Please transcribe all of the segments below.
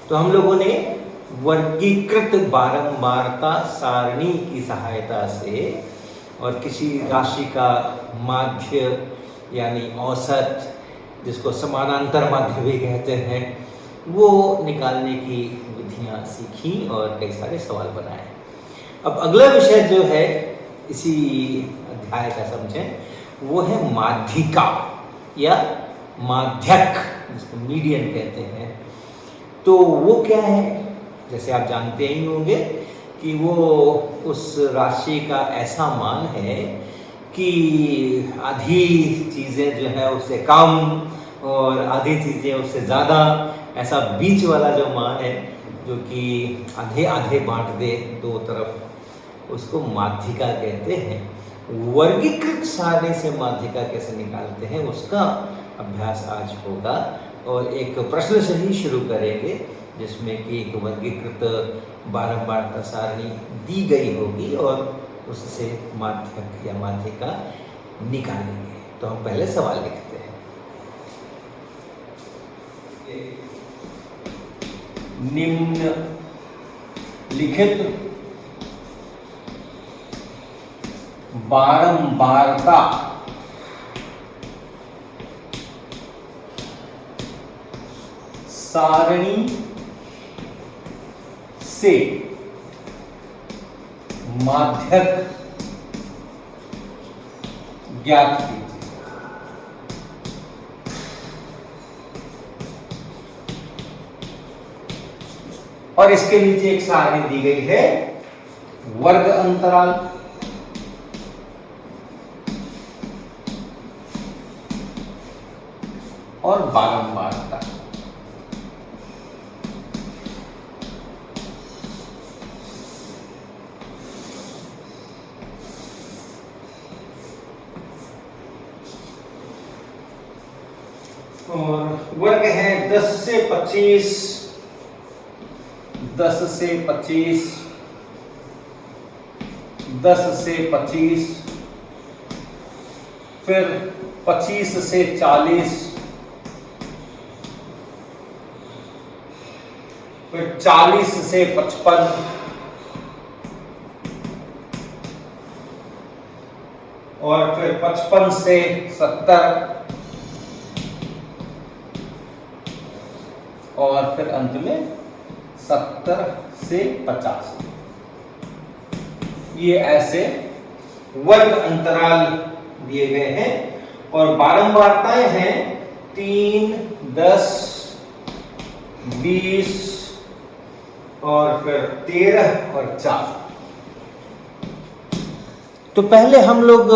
तो हम लोगों ने वर्गीकृत बारंबारता सारणी की सहायता से और किसी राशि का माध्य यानी औसत, जिसको समानांतर माध्य भी कहते हैं, वो निकालने की विधियां सीखी और कई सारे सवाल बनाए। अब अगला विषय जो है इसी अध्याय का समझें, वो है माध्यिका या माध्यक, जिसको मीडियन कहते हैं। तो वो क्या है? जैसे आप जानते ही होंगे कि वो उस राशि का ऐसा मान है कि आधी चीज़ें जो है उससे कम और आधी चीज़ें उससे ज़्यादा, ऐसा बीच वाला जो मान है जो कि आधे आधे बांट दे दो तरफ, उसको माध्यिका कहते हैं। वर्गीकृत सारणी से माध्यिका कैसे निकालते हैं उसका अभ्यास आज होगा और एक प्रश्न से ही शुरू करेंगे, जिसमें कि एक वर्गीकृत बारंबारता सारणी दी गई होगी और उससे माध्यक या माध्यिका निकालेंगे। तो हम पहले सवाल लिखते हैं। निम्न लिखित बारंबारता सारणी से माध्यक ज्ञात कीजिए। और इसके नीचे एक सारणी दी गई है, वर्ग अंतराल और बारंबारता। और वर्ग है 10 से 25, 10 से 25, 10 से 25, फिर 25 से 40, फिर 40 से 55 और फिर 55 से 70 और फिर अंत में 70 से 50। ये ऐसे वर्ग अंतराल दिए गए हैं और बारंबारताएं हैं 3, 10, 20 और फिर 13 और 4। तो पहले हम लोग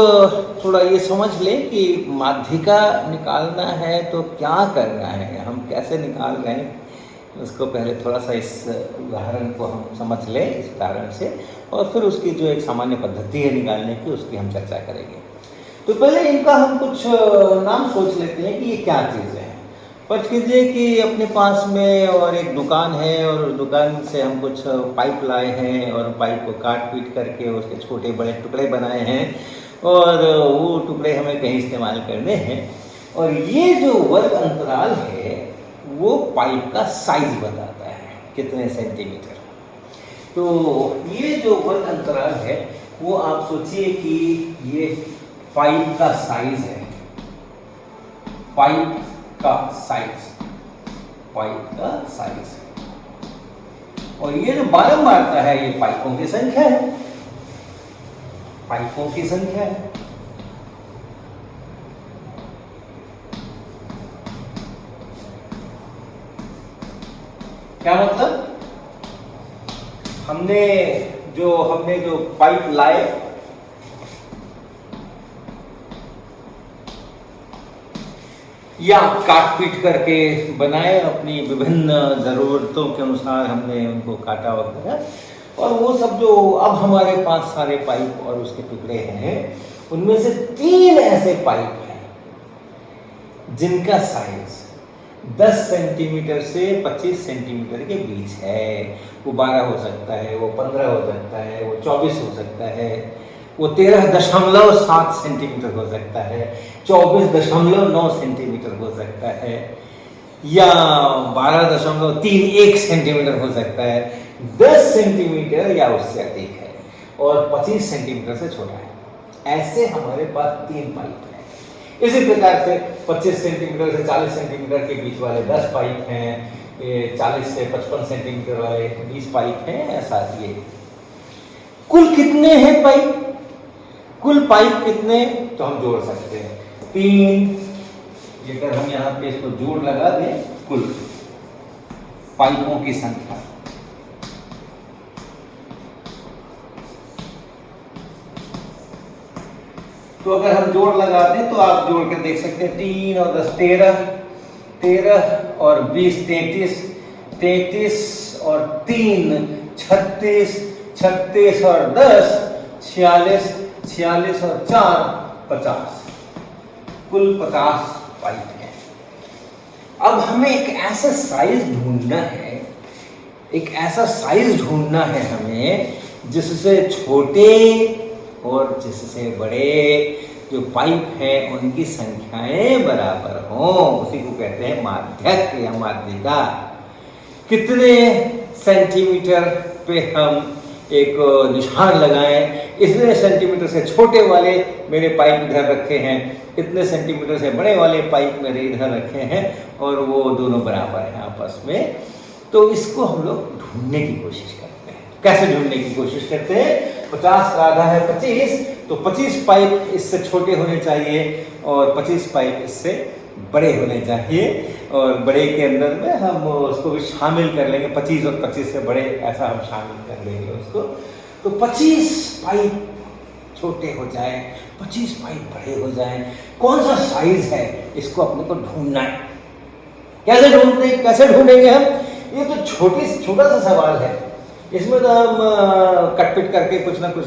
थोड़ा ये समझ लें कि माध्यिका निकालना है तो क्या करना है, हम कैसे निकाल रहे हैं, उसको पहले थोड़ा सा इस उदाहरण को हम समझ लें, इस उदाहरण से, और फिर उसकी जो एक सामान्य पद्धति है निकालने की, उसकी हम चर्चा करेंगे। तो पहले इनका हम कुछ नाम सोच लेते हैं कि ये क्या चीज़ें हैं। फर्ज कीजिए कि अपने पास में और एक दुकान है और उस दुकान से हम कुछ पाइप लाए हैं और पाइप को काट पीट करके उसके छोटे बड़े टुकड़े बनाए हैं और वो टुकड़े हमें कहीं इस्तेमाल करने हैं। और ये जो वर्ग अंतराल है वो पाइप का साइज बताता है, कितने सेंटीमीटर। तो ये जो वर्ग अंतराल है वो आप सोचिए कि ये पाइप का साइज है, पाइप का साइज, पाइप का साइज। और ये जो बारंबारता है ये पाइपों की संख्या है, पाइपों की संख्या है। क्या मतलब? हमने जो पाइप लाए या काट पीट करके बनाए, अपनी विभिन्न ज़रूरतों के अनुसार हमने उनको काटा वगैरह, और वो सब जो अब हमारे पास सारे पाइप और उसके टुकड़े हैं, उनमें से 3 ऐसे पाइप हैं जिनका साइज 10 सेंटीमीटर से 25 सेंटीमीटर के बीच है। वो 12 हो सकता है, वो 15 हो सकता है, वो 24 हो सकता है, वो 13.7 सेंटीमीटर हो सकता है, 24.9 सेंटीमीटर हो सकता है। या 12.31 सेंटीमीटर हो सकता है, 10 सेंटीमीटर या उससे अधिक है और 25 सेंटीमीटर से छोटा है। ऐसे हमारे पास 3 पाइप हैं। इसी प्रकार से 25 सेंटीमीटर से 40 सेंटीमीटर के बीच वाले 10 पाइप हैं, 40 से 55 सेंटीमीटर वाले 20 पाइप हैं। ऐसा ये कुल कितने हैं पाइप? कुल पाइप कितने तो हम जोड़ सकते हैं 3। अगर हम यहाँ पे इसको जोड़ लगा दें, कुल पाइपों की संख्या तो अगर हम जोड़ लगा दें तो आप जोड़ कर देख सकते हैं 3 और 10 13, 13 और 20 33, 33 और 3 36, 36 और 10 46, 46 और 4 50, कुल 50 पाइप है। अब हमें एक ऐसा साइज ढूंढना है, एक ऐसा साइज ढूंढना है हमें जिससे छोटे और जिससे बड़े जो पाइप हैं उनकी संख्याएं बराबर हों। उसी को कहते हैं माध्यक या माध्यिका। कितने सेंटीमीटर पे हम एक निशान लगाएं, इतने सेंटीमीटर से छोटे वाले मेरे पाइप इधर रखे हैं, इतने सेंटीमीटर से बड़े वाले पाइप मेरे इधर रखे हैं और वो दोनों बराबर हैं आपस में। तो इसको हम लोग ढूंढने की कोशिश करते हैं। कैसे ढूंढने की कोशिश करते हैं? 50 का आधा है 25, तो 25 पाइप इससे छोटे होने चाहिए और 25 पाइप इससे बड़े होने चाहिए और बड़े के अंदर में हम उसको भी शामिल कर लेंगे। 25 और 25 से बड़े ऐसा हम शामिल कर लेंगे उसको। तो 25 पाइप छोटे हो जाए, 25 पाइप बड़े हो जाए। कौन सा साइज है इसको अपने को ढूंढना है। कैसे ढूंढेंगे हम? ये तो छोटा सा सवाल है। इसमें तो हम कटपिट करके कुछ ना कुछ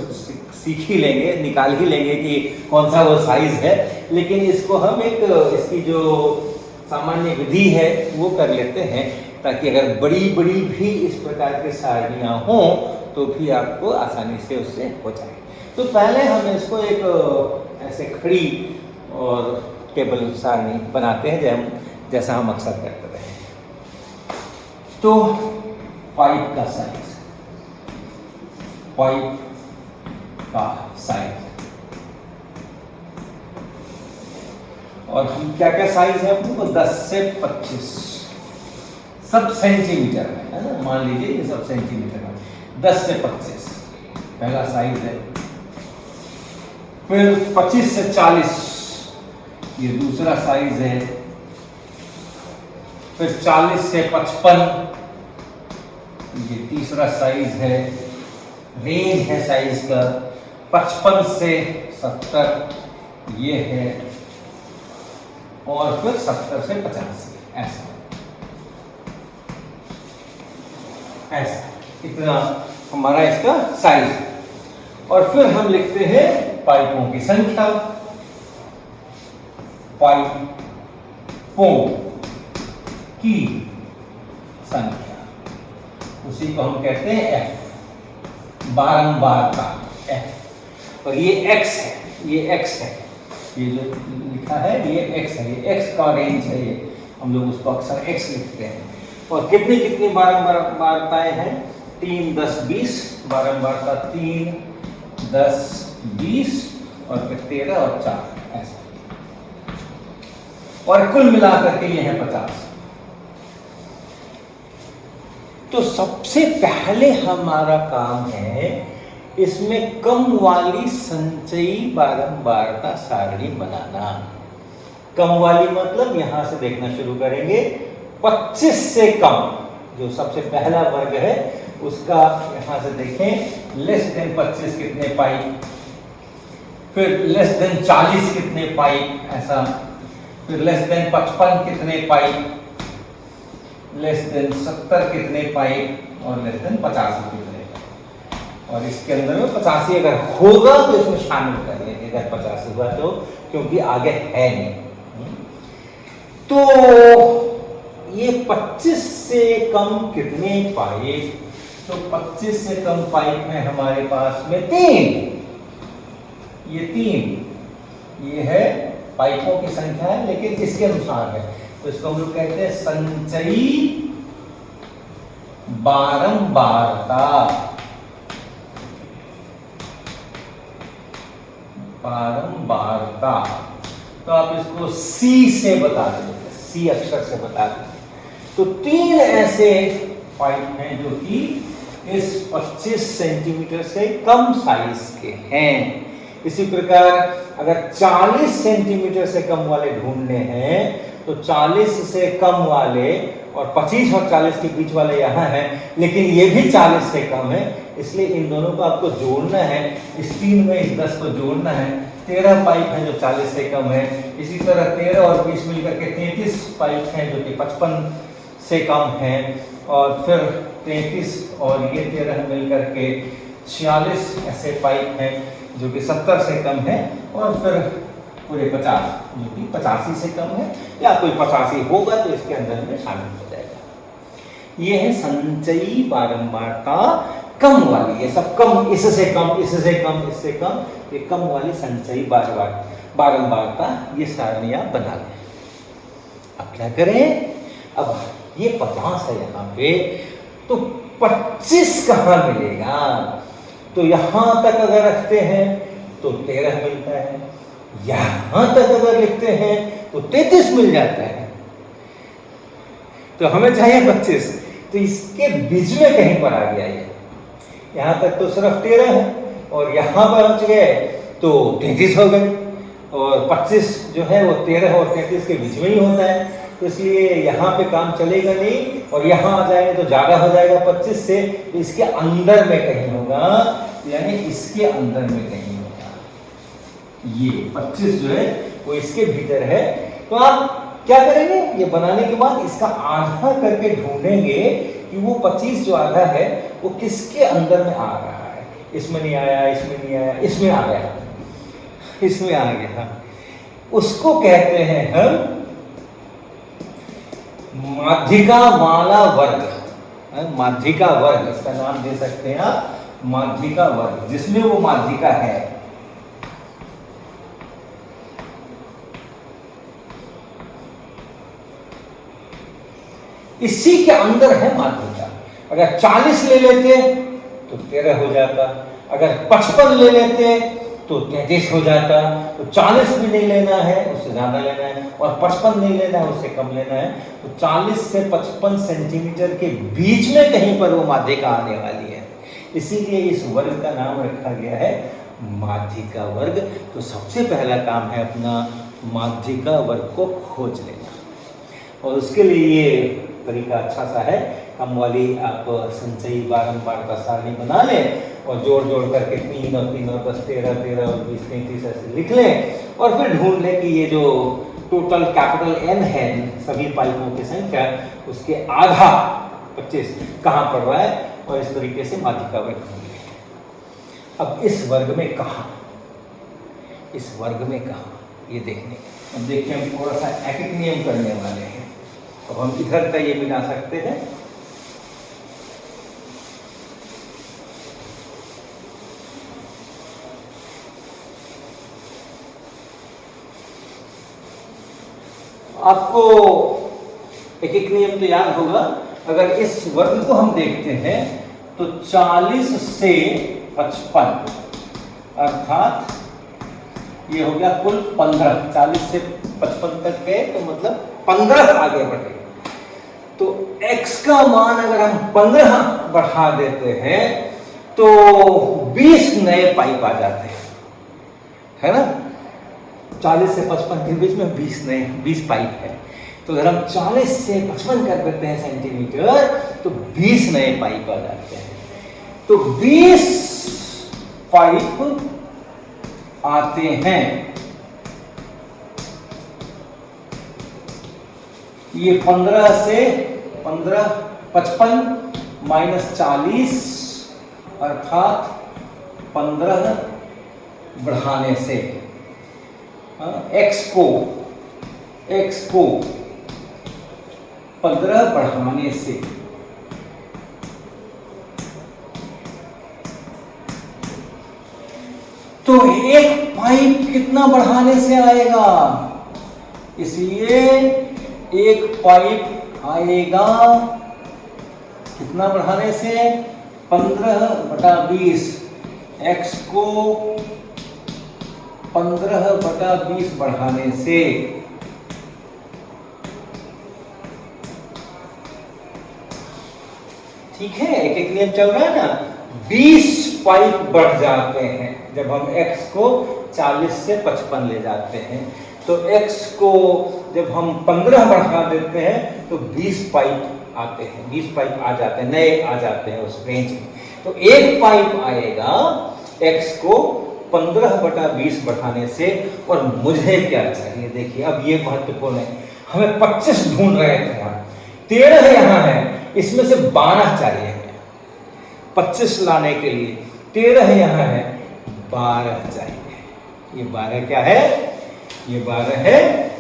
सीख ही लेंगे, निकाल ही लेंगे कि कौन सा वो साइज है। लेकिन इसको हम इसकी जो सामान्य विधि है वो कर लेते हैं, ताकि अगर बड़ी बड़ी भी इस प्रकार के सारणियाँ हों तो भी आपको आसानी से उससे हो जाए। तो पहले हम इसको एक ऐसे खड़ी और टेबल सारणी बनाते हैं जैसा हम अक्सर करते रहे। तो पाइप का साइज, पाइप का साइज, और हम क्या क्या साइज है अपने को 10 से 25 सब सेंटीमीटर में है ना। मान लीजिए ये सब सेंटीमीटर में 10 से 25 पहला साइज है। फिर 25 से 40 ये दूसरा साइज है। फिर 40 से 55 ये तीसरा साइज है। रेंज है साइज का 55 से 70 ये है, और फिर 70 से 85 ऐसा इतना हमारा इसका साइज। और फिर हम लिखते हैं पाइपों की संख्या। पाइपों की संख्या, उसी को हम कहते हैं F, बारंबारता F। और ये X है, ये X है, ये जो लिखा है ये X है, ये X का रेंज है। ये हम लोग उसको अक्सर X लिखते हैं। और कितनी बारंबारताएं हैं? 3, 10, 20 बारंबारता 3, 10, 20 और फिर 13 और 4 ऐसा। और कुल मिलाकर के ये है 50। तो सबसे पहले हमारा काम है इसमें कम वाली संचयी बारंबारता सारणी बनाना। कम वाली मतलब यहां से देखना शुरू करेंगे 25 से कम, जो सबसे पहला वर्ग है उसका यहां से देखें। लेस देन 25 कितने पाइप, फिर लेस देन 40 कितने पाइप ऐसा, फिर लेस देन 55 कितने पाइप, लेस देन 70 कितने पाइप और लेस देन 85 कितने पाइप। और इसके अंदर में 85 अगर होगा तो इसमें शामिल कर लेंगे, अगर 85 हुआ तो, क्योंकि आगे है नहीं। तो ये 25 से कम कितने पाइप? तो 25 से कम पाइप है हमारे पास में 3। ये 3 ये है पाइपों की संख्या है, लेकिन इसके अनुसार है तो इसको हम लोग कहते हैं संचयी बारंबारता। बारंबारता तो आप इसको सी से बता देंगे, सी अक्षर से बता देंगे। तो 3 ऐसे पाइप हैं जो कि इस 25 सेंटीमीटर से कम साइज के हैं। इसी प्रकार अगर 40 सेंटीमीटर से कम वाले ढूंढने हैं तो 40 से कम वाले और 25 और 40 के बीच वाले यहाँ हैं, लेकिन ये भी 40 से कम है, इसलिए इन दोनों को आपको जोड़ना है। इस 3 में इस 10 को जोड़ना है। 13 पाइप हैं जो 40 से कम है। इसी तरह 13 और 20 मिलकर के 33 पाइप हैं जो कि 55 से कम हैं। और फिर 33 और ये 13 मिलकर के 46 ऐसे पाइप हैं जो कि 70 से कम है। और फिर पूरे 50 जो कि 85 से कम है, या कोई 85 होगा तो इसके अंदर में शामिल हो जाएगा। ये है संचयी बारंबारता कम वाली। ये सब कम, इससे कम, इससे कम, इससे कम, ये कम वाली संचयी बारंबारता ये सारणी आप बना लें। अब क्या करें, अब ये 50 है यहाँ पे, तो 25 कहाँ मिलेगा? तो यहाँ तक अगर रखते हैं तो 13 मिलता है, यहाँ तक अगर लिखते हैं तो 33 मिल जाता है। तो हमें चाहिए 25, तो इसके बीच में कहीं पर आ गया ये। यहाँ तक तो सिर्फ 13 है और यहाँ पर पहुँच गए तो 33 हो गए, और 25 जो है वो 13 और 33 के बीच में ही होता है। तो इसलिए यहाँ पे काम चलेगा नहीं, और यहाँ आ जाएंगे तो ज़्यादा हो जाएगा 25 से, तो इसके अंदर में कहीं होगा, यानी इसके अंदर में कहीं होगा। ये 25 जो है वो इसके भीतर है। तो आप क्या करेंगे, ये बनाने के बाद इसका आधा करके ढूंढेंगे कि वो 25 जो आधा है वो किसके अंदर में आ रहा है। इसमें नहीं आया, इसमें नहीं आया, इसमें आ गया, इसमें आ गया। उसको कहते हैं हम माध्यिका वाला वर्ग। माध्यिका वर्ग इसका नाम दे सकते हैं आप, माध्यिका वर्ग, जिसमें वो माध्यिका है। इसी के अंदर है माध्यिका। अगर 40 ले लेते तो 13 हो जाता, अगर 55 ले लेते तो 33 हो जाता। तो 40 भी नहीं लेना है, उससे ज़्यादा लेना है, और 55 नहीं लेना है, उससे कम लेना है। तो 40 से 55 सेंटीमीटर के बीच में कहीं पर वो माध्यिका आने वाली है, इसीलिए इस वर्ग का नाम रखा गया है माध्यिका वर्ग। तो सबसे पहला काम है अपना माध्यिका वर्ग को खोज लेना, और उसके लिए ये तरीका अच्छा सा है, कम वाली आप संचयी बारंबारता सारणी बना लें और जोड़ जोड़ करके 3 और 3 और 10 13 13 और 20 33 ऐसे लिख लें, और फिर ढूंढ लें कि ये जो टोटल कैपिटल N है सभी पाइपों की संख्या, उसके आधा 25 कहाँ पड़ रहा है, और इस तरीके से माध्यिका वर्ग ढूंढ लें। अब इस वर्ग में कहाँ, इस वर्ग में कहाँ, ये देखने। अब देखिए हम थोड़ा सा एक एक नियम करने वाले हैं। अब हम इधर का ये मिला सकते हैं, आपको एक एक नियम तो याद होगा। अगर इस वर्ग को हम देखते हैं तो 40 से 55 अर्थात ये हो गया कुल 15। 40 से 55 तक गए तो मतलब 15 आगे बढ़े। तो x का मान अगर हम 15 बढ़ा देते हैं तो 20 नए पाइप आ जाते हैं, है ना। 40 से 55 के बीच में 20 पाइप है। तो अगर हम 40 से 55 कर देते हैं सेंटीमीटर तो 20 नए पाइप आ जाते हैं। तो 20 पाइप आते हैं। ये 15 से 55 माइनस 40 अर्थात 15 बढ़ाने से x को 15 बढ़ाने से तो एक पाइप कितना बढ़ाने से आएगा, इसलिए एक पाइप आएगा कितना बढ़ाने से? 15/20। x को 15/20 बढ़ाने से ठीक है, एक एक नियम चल रहा है ना। 20 पाइप बढ़ जाते हैं जब हम x को 40 से 55 ले जाते हैं, तो x को जब हम 15 बढ़ा देते हैं तो 20 पाइप आते हैं, 20 पाइप आ जाते हैं, नए आ जाते हैं उस रेंज में। तो एक पाइप आएगा x को 15/20 बढ़ाने से। और मुझे क्या चाहिए? देखिए अब ये महत्वपूर्ण है, हमें 25 ढूंढ रहे थे हम, 13 यहाँ है, इसमें से 12 चाहिए। 25 लाने के लिए 13 यहाँ है, 12 चाहिए। ये 12 क्या है? ये 12 है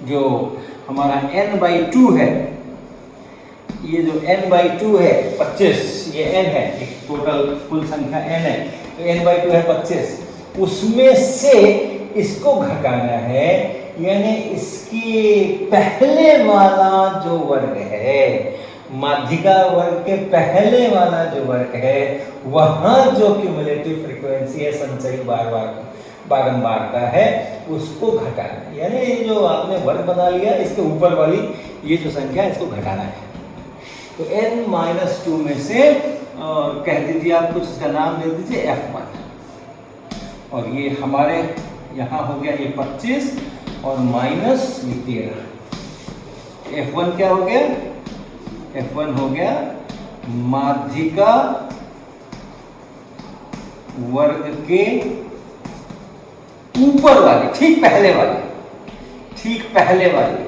जो हमारा n/2 है। ये जो n/2 है 25, ये n है, एक टोटल कुल संख्या n है, तो n/2 है 25। उसमें से इसको घटाना है, यानी इसके पहले वाला जो वर्ग है, माध्यिका वर्ग के पहले वाला जो वर्ग है, वहां जो क्यूमुलेटिव फ्रीक्वेंसी है, संचयी बारंबारता है, उसको घटाना है। यानी ये जो आपने वर्ग बना लिया, इसके ऊपर वाली ये जो संख्या है, इसको घटाना है। तो n-2 में से कह दीजिए आप, कुछ इसका नाम दे दीजिए f1। और ये हमारे यहाँ हो गया ये 25 और माइनस ये 13। f1 क्या हो गया? f1 हो गया माध्यिका वर्ग के ऊपर वाली, ठीक पहले वाली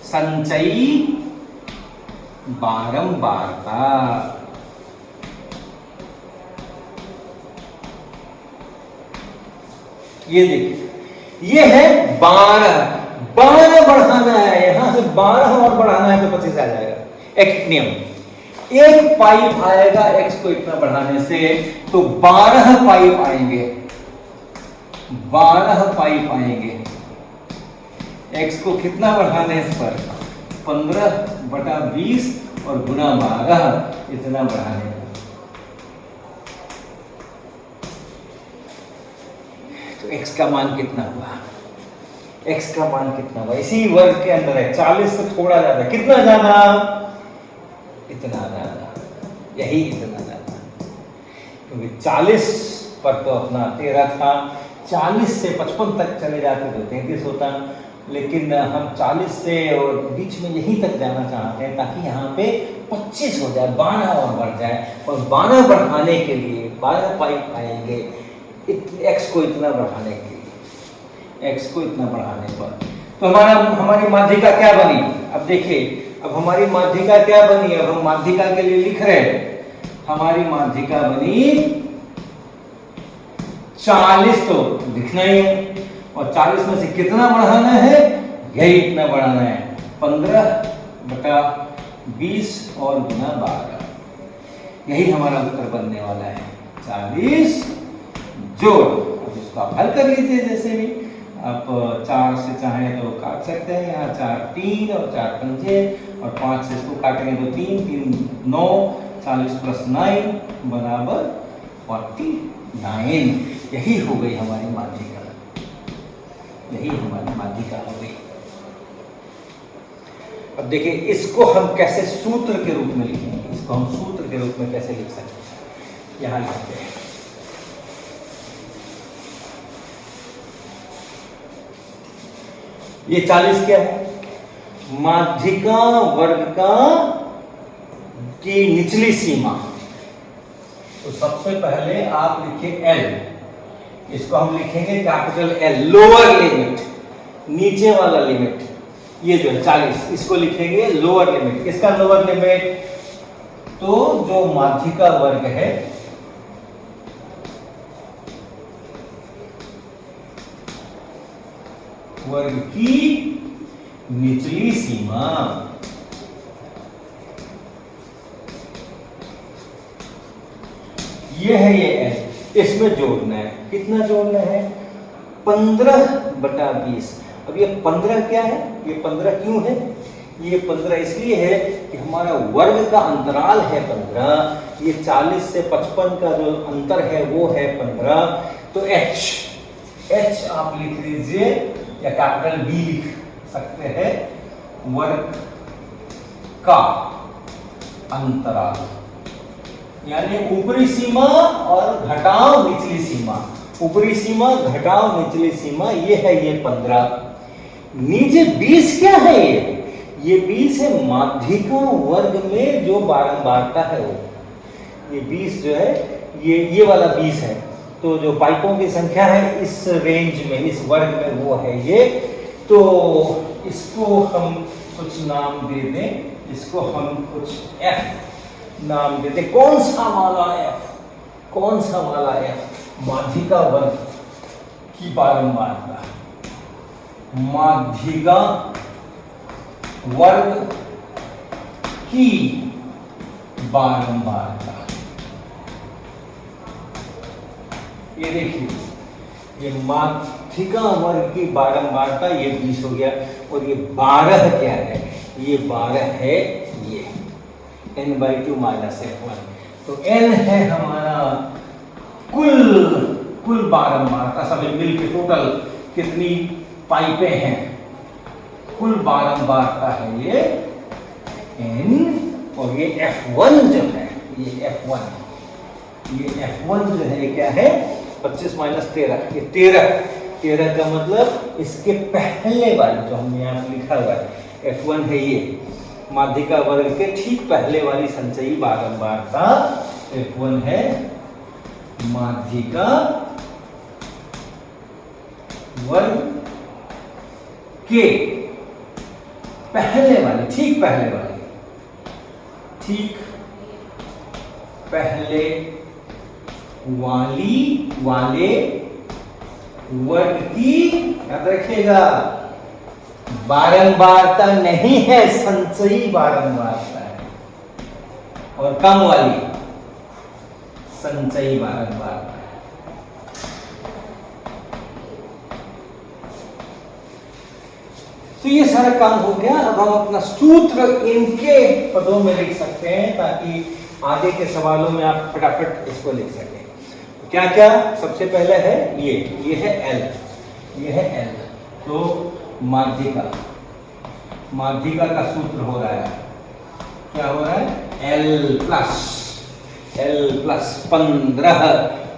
संचयी बारंबारता। ये देखिए, ये है 12 बढ़ाना है, यहां से 12 और बढ़ाना है तो 25 आ जाएगा। एक नियम, एक पाइप आएगा x को इतना बढ़ाने से, तो 12 पाइप आएंगे, 12 पाइप आएंगे x को कितना बढ़ाने पर? 15/20 और गुना 12 इतना बढ़ाने पर। तो x का मान कितना हुआ? x का मान कितना हुआ? इसी वर्ग के अंदर है, 40 से थोड़ा ज्यादा। कितना ज्यादा? इतना ज्यादा, यही इतना ज्यादा, क्योंकि 40 पर तो अपना 13 था, 40 से 55 तक चले जाते तो 33 होता, लेकिन हम 40 से और बीच में यहीं तक जाना चाहते हैं ताकि यहाँ पे 25 हो जाए, 12 और बढ़ जाए। और 12 बढ़ाने के लिए 12 पाइप आएंगे x को इतना बढ़ाने के लिए, x को इतना बढ़ाने पर। तो हमारी माध्यिका क्या बनी? अब देखिए, अब हमारी माध्यिका क्या बनी? अब हम माध्यिका के लिए लिख रहे हैं, हमारी माध्यिका बनी 40, तो लिखना ही है। और 40 में से कितना बढ़ाना है? यही इतना बढ़ाना है, 15/20 और गुना 12। यही हमारा उत्तर बनने वाला है, 40 जोड़। अब इसको आप हल कर लीजिए, जैसे भी आप 4 से चाहें तो काट सकते हैं, यहाँ 4 3 और 4 पंजे, और 5 से इसको काटेंगे तो 3 3 9, 40 + 9 बराबर 49। यही हो गई हमारी माध्यिका, यही हमारी माध्यिका हो गई। अब देखिए, इसको हम कैसे सूत्र के रूप में लिखेंगे, इसको हम सूत्र के रूप में कैसे लिख सकते हैं? यहां लिखते हैं, ये 40 क्या है? माध्यिका वर्ग का की निचली सीमा। तो सबसे पहले आप लिखिए L, इसको हम लिखेंगे कैपिटल L, लोअर लिमिट, नीचे वाला लिमिट। ये जो है 40, इसको लिखेंगे लोअर लिमिट। इसका लोअर लिमिट, तो जो माध्यिका वर्ग है, वर्ग की निचली सीमा, ये है ये L, इसमें जोड़ना है। कितना जोड़ना है? 15/20। अब ये 15 क्या है, ये 15 क्यों है, ये 15 इसलिए है कि हमारा वर्ग का अंतराल है 15, ये 40 से 55 का जो अंतर है वो है 15। तो h आप लिख लीजिए या कैपिटल B लिख सकते हैं, वर्ग का अंतराल, यानी ऊपरी सीमा और घटाव निचली सीमा, ऊपरी सीमा घटाव निचली सीमा, ये है ये 15। नीचे 20 क्या है, ये 20 है माध्यिका वर्ग में जो बारंबारता है वो, ये 20 जो है ये वाला 20 है। तो जो पाइपों की संख्या है इस रेंज में, इस वर्ग में वो है ये। तो इसको हम कुछ नाम दे दें, इसको हम कुछ F नाम दे दें। कौन सा वाला F, कौन सा वाला F, माध्यिका वर्ग की बारंबारता, माध्यिका वर्ग की बारंबारता। ये देखिए, ये माध्यिका वर्ग की बारंबारता, ये 20 हो गया, और ये 12 क्या है, ये 12 है ये n/2 - f1। तो n है हमारा कुल बारंबारता, सभी मिलकर टोटल कितनी पाइपें हैं, कुल बारंबारता है ये n, और ये f1 जो है, ये f1 जो है क्या है, 25 - 13, ये 13 का मतलब इसके पहले वाली जो हमने यहाँ लिखा हुआ है f1 है, ये माध्यिका वर्ग के ठीक पहले वाली संचयी बारंबारता f1 है, माध्यिका वर्ग के पहले वाली, ठीक पहले वाली, ठीक पहले वाले वर्ग की, याद रखिएगा, बारंबारता नहीं है, संचयी बारंबारता है, और कम वाली संचयी बारंबारता है। तो ये सारा काम हो गया। अब हम अपना सूत्र इनके पदों में लिख सकते हैं ताकि आगे के सवालों में आप फटाफट इसको लिख सकें। क्या क्या, सबसे पहले है ये है L, ये है L। तो माध्यिका का सूत्र हो रहा है, क्या हो रहा है, L प्लस 15,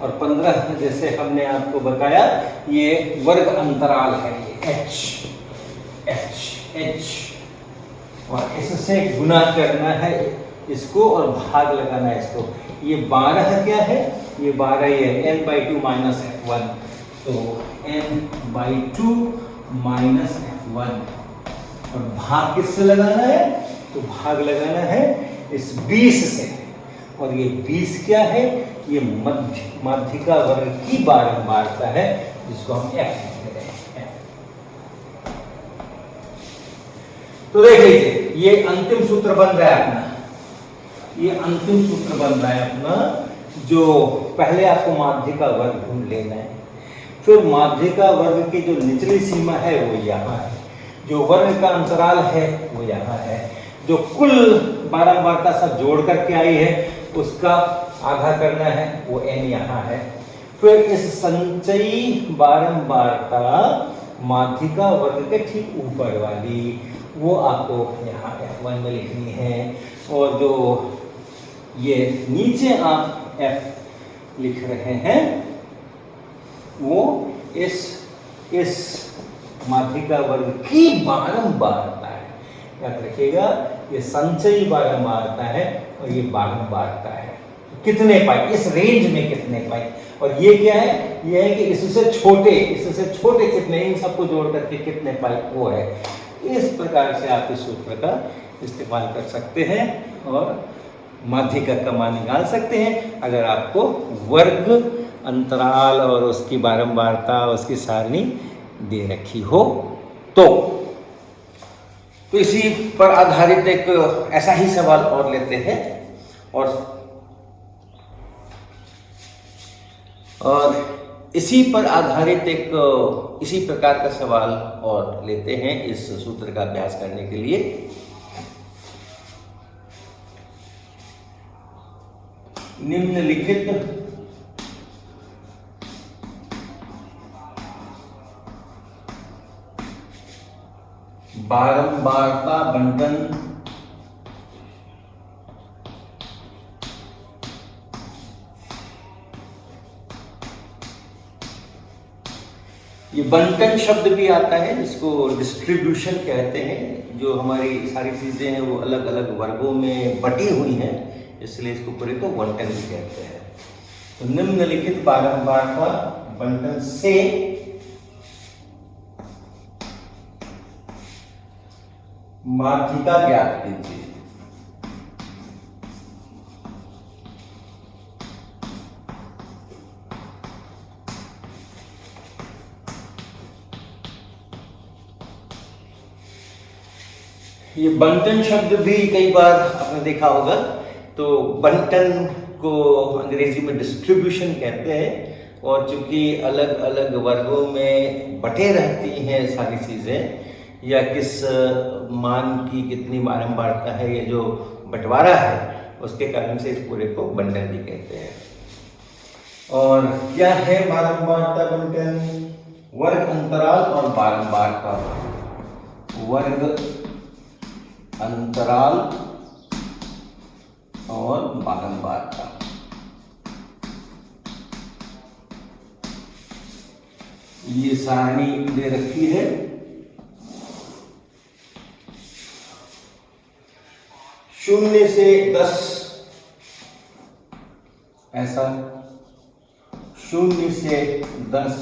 और 15 जैसे हमने आपको बताया ये वर्ग अंतराल है, ये H, और इससे गुना करना है इसको और भाग लगाना है इसको। ये 12 क्या है, ये 12 ये n/2 - f1, तो n/2 - f1, और भाग किससे लगाना है, तो भाग लगाना है इस 20 से, और ये 20 क्या है, ये माध्यिका वर्ग की बारंबारता है जिसको हम f कहते हैं। तो देख लीजिए, ये अंतिम सूत्र बन रहा है अपना, ये अंतिम सूत्र बन रहा है अपना, जो पहले आपको माध्यिका वर्ग ढूंढ लेना है, फिर माध्यिका वर्ग की जो निचली सीमा है वो यहाँ है, जो वर्ग का अंतराल है वो यहाँ है, जो कुल बारंबारता सब जोड़ करके आई है उसका आधा करना है, वो n यहाँ है। फिर इस संचयी बारंबारता माध्यिका वर्ग के ठीक ऊपर वाली, वो आपको यहाँ f1 में लिखनी है, और जो ये नीचे आप f लिख रहे हैं वो इस माध्यिका वर्ग की बारंबारता है, याद रखिएगा, ये संचयी बारंबारता है और ये बारंबारता है। कितने पाइप, इस रेंज में कितने पाइप, और ये क्या है, ये है कि इससे छोटे कितने, इन सबको जोड़ करके कितने पाइप वो है। इस प्रकार से आप इस सूत्र का इस्तेमाल कर सकते हैं और माध्यिका का मान निकाल सकते हैं, अगर आपको वर्ग अंतराल और उसकी बारंबारता, उसकी सारणी दे रखी हो तो इसी पर आधारित एक ऐसा ही सवाल और लेते हैं, और इसी पर आधारित एक इसी प्रकार का सवाल और लेते हैं इस सूत्र का अभ्यास करने के लिए। निम्नलिखित बारंबारता बंटन ये बंटन शब्द भी आता है, जिसको डिस्ट्रीब्यूशन कहते हैं। जो हमारी सारी चीजें हैं वो अलग अलग वर्गों में बटी हुई हैं, इसलिए इसको पूरे को बंटन भी कहते हैं। तो निम्नलिखित बारंबारता बंटन से माध्यिका ज्ञात कीजिए। ये बंटन शब्द भी कई बार आपने देखा होगा। तो बंटन को अंग्रेजी में डिस्ट्रीब्यूशन कहते हैं, और चूंकि अलग अलग वर्गों में बटे रहती हैं सारी चीज़ें, या किस मान की कितनी बारंबारता है, ये जो बंटवारा है, उसके कारण से इस पूरे को बंटन भी कहते हैं। और क्या है बारंबारता बंटन? वर्ग अंतराल और बारंबारता। वर्ग अंतराल और बारंबारता। ये सारणी दे रखी है। शून्य से 10 ऐसा, 0 से 10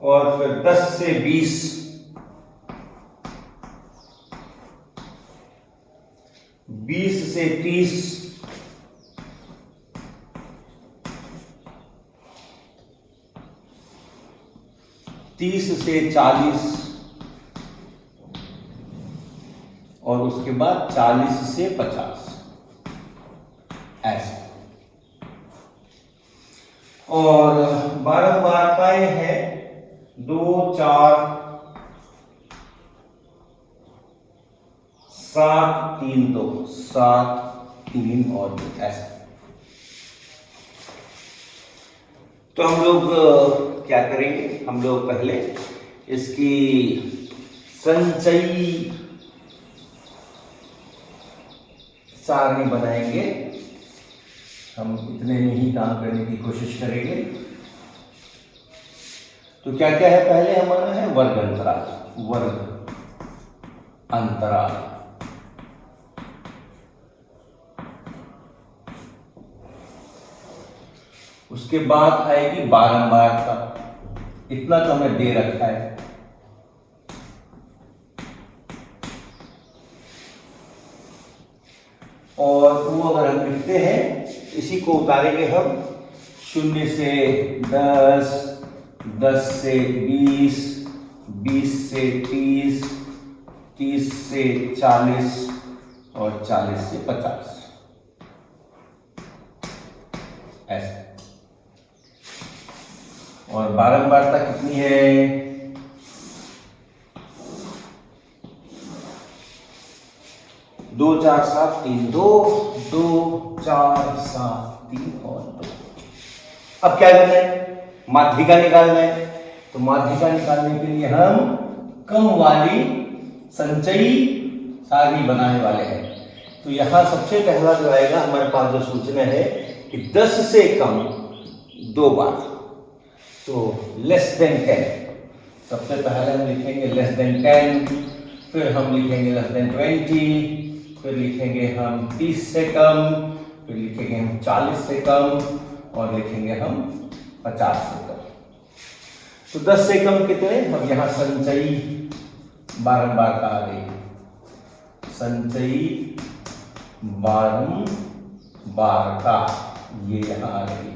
और फिर 10 से 20, 20 से 30, 30 से 40 और उसके बाद 40 से 50 ऐसे। और बारंबारताएं हैं 2, 4, 7, 3, 2, 7, 3 और 2 ऐसे। तो हम लोग क्या करेंगे? हम लोग पहले इसकी संचयी सारणी बनाएंगे। हम इतने में ही काम करने की कोशिश करेंगे। तो क्या क्या है? पहले हमारा है वर्ग अंतराल। वर्ग अंतराल, उसके बाद आएगी बारंबारता। इतना तो हमें दे रखा है। और वो अगर हम लिखते हैं, इसी को उतारेंगे हम 0 से 10, 10 से 20, 20 से 30, 30 से 40 और 40 से 50 ऐसे। और बारंबारता कितनी है? 2, 4, 7, 3, 2, 2, 4, 7, 3 और 2। अब क्या करना है? माध्यिका निकालना है। तो माध्यिका निकालने के लिए हम कम वाली संचयी सारणी बनाने वाले हैं। तो यहां सबसे पहला जो आएगा हमारे पास जो सूचना है कि 10 से कम 2 बार, तो लेस देन 10। सबसे पहले हम लिखेंगे लेस देन 10, फिर हम लिखेंगे लेस देन 20, फिर लिखेंगे हम 30 से कम, फिर लिखेंगे हम 40 से कम और लिखेंगे हम 50 से कम। तो 10 से कम कितने? हम यहाँ संचयी बारंबारता आ गई, संचयी बारंबारता ये यहाँ आ रही है।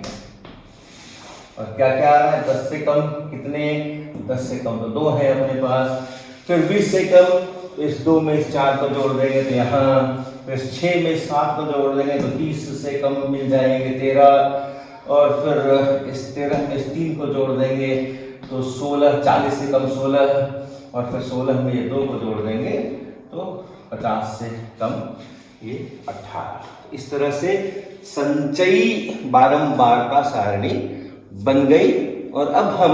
और क्या क्या आ रहा है? 10 से कम कितने? 10 से कम तो 2 है अपने पास। फिर 20 से कम, इस 2 में इस 4 को जोड़ देंगे तो यहाँ, फिर 6 में 7 को जोड़ देंगे तो 30 से कम मिल जाएंगे 13, और फिर इस 13 में इस 3 को जोड़ देंगे तो 16, 40 से कम 16, और फिर 16 में ये 2 को जोड़ देंगे तो 50 से कम ये 18। इस तरह से संचयी बारंबारता सारणी बन गई। और अब हम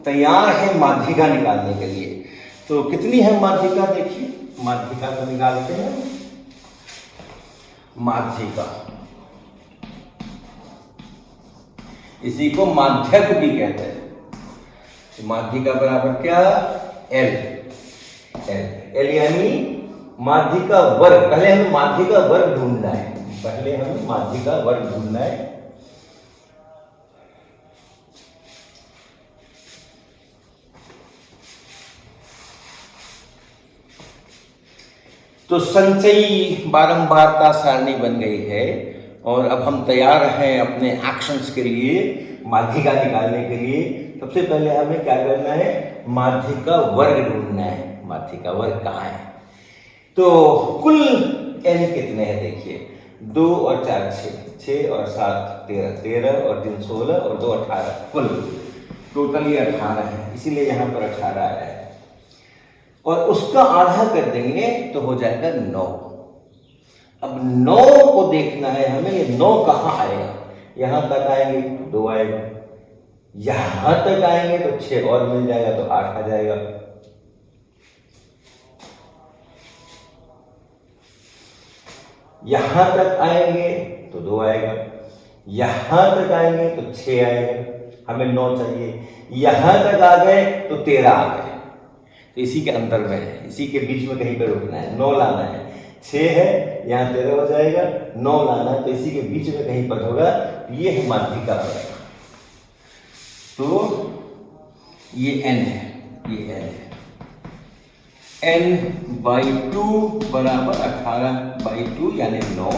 तैयार हैं माध्यिका निकालने के लिए। तो कितनी है माध्यिका, देखिए माध्यिका को निकालते हैं। माध्यिका, इसी को माध्यक भी कहते हैं। तो माध्यिका बराबर क्या, एल। एल यानी माध्यिका वर्ग। पहले हमें माध्यिका वर्ग ढूंढना है, पहले हमें माध्यिका वर्ग ढूंढना है। तो संचयी बारंबारता सारणी बन गई है और अब हम तैयार हैं अपने एक्शंस के लिए, माध्यिका निकालने के लिए। सबसे पहले हमें क्या करना है, माध्यिका वर्ग ढूंढना है। माध्यिका वर्ग कहाँ है? तो कुल n कितने हैं देखिए, 2 और 4 6 और 7 13, 13 और 3 16 और 2 18, कुल टोटल ये 18 है, इसीलिए यहाँ पर 18 आया है। और उसका आधा कर देंगे तो हो जाएगा 9। अब 9 को देखना है हमें, ये 9 कहाँ आएगा। यहां तक आएंगे तो 2 आएगा, यहां तक आएंगे तो 6 और मिल जाएगा तो 8 आ जाएगा। यहां तक आएंगे तो 2 आएगा, यहां तक आएंगे तो 6 आएगा, हमें 9 चाहिए। यहां तक आ गए तो 13 आ गए, तो इसी के अंतर में है, इसी के बीच में कहीं पर रुकना है। 9 लाना है, 6 है यहाँ 13 हो जाएगा, 9 लाना है तो इसी के बीच में कहीं पर होगा। ये है माध्यिका वर्ग। तो ये n है, ये n है। n/2 बराबर 18/2 यानी 9।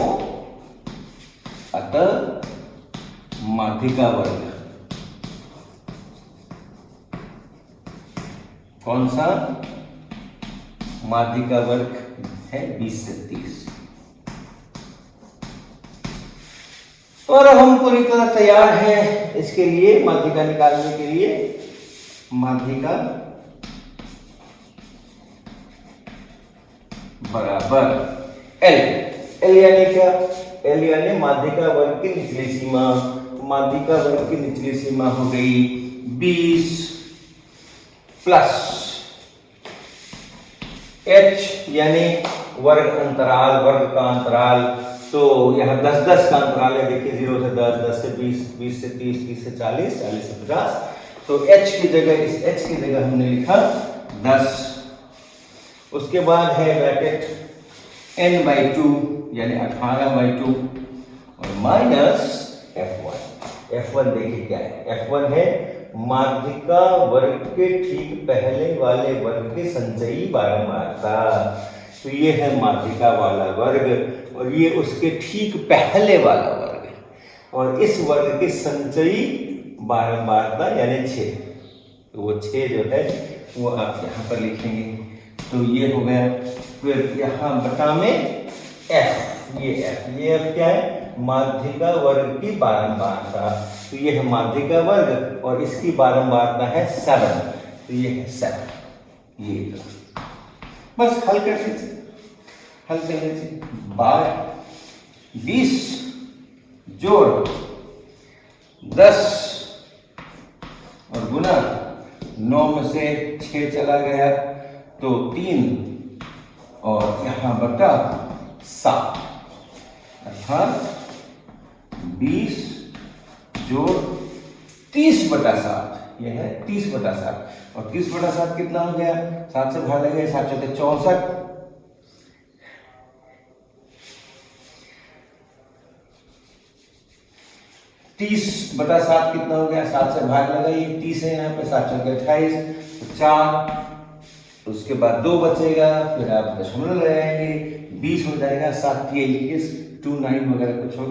अतः माध्यिका वर्ग कौन सा, माध्यिका वर्ग है 20 से 30। और हम पूरी तरह तैयार हैं इसके लिए, माध्यिका निकालने के लिए। माध्यिका बराबर L यानी क्या, L यानी माध्यिका वर्ग की निचली सीमा। माध्यिका वर्ग की निचली सीमा हो गई 20 प्लस h यानी वर्ग अंतराल, वर्ग का अंतराल। तो यहाँ 10-10 का अंतराल है, देखिए 0 से 10, 10 से 20, 20 से 30, 30 से 40, 40 से 50। तो h की जगह, इस h की जगह हमने लिखा 10। उसके बाद है ब्रैकेट n/2 यानी 18/2 और माइनस f1। f1 देखिए क्या है, f1 है माध्यिका वर्ग के ठीक पहले वाले वर्ग के संचयी बारंबारता। तो ये है माध्यिका वाला वर्ग और ये उसके ठीक पहले वाला वर्ग है, और इस वर्ग के संचयी बारंबारता यानी 6। तो वो 6 जो है वो आप यहाँ पर लिखेंगे। तो ये हो गया। फिर यहाँ बटा में f, ये f क्या है, माध्यिका वर्ग की बारंबारता। तो ये है माध्यिका वर्ग और इसकी बारंबारता है 7। तो ये है 7। ये बस हल कर लीजिए, हल कर लीजिए। 20 जोड़ 10 और गुना 9 में से 6 चला गया तो 3 और यहाँ बटा 7, अर्थात 20 जोड़ 30/7, यह है 30/7। और 30/7 कितना हो गया, 7 से भाग लगेगा, 7 चौके 64। 30/7 कितना हो गया, 7 से भाग लगाइए, 30 है यहाँ पे, 7 चौके 28, तो 4। उसके बाद 2 बचेगा, फिर आप दशमलव लगाएंगे, 20 हो जाएगा, 7 21 29 वगैरह कुछ होगा।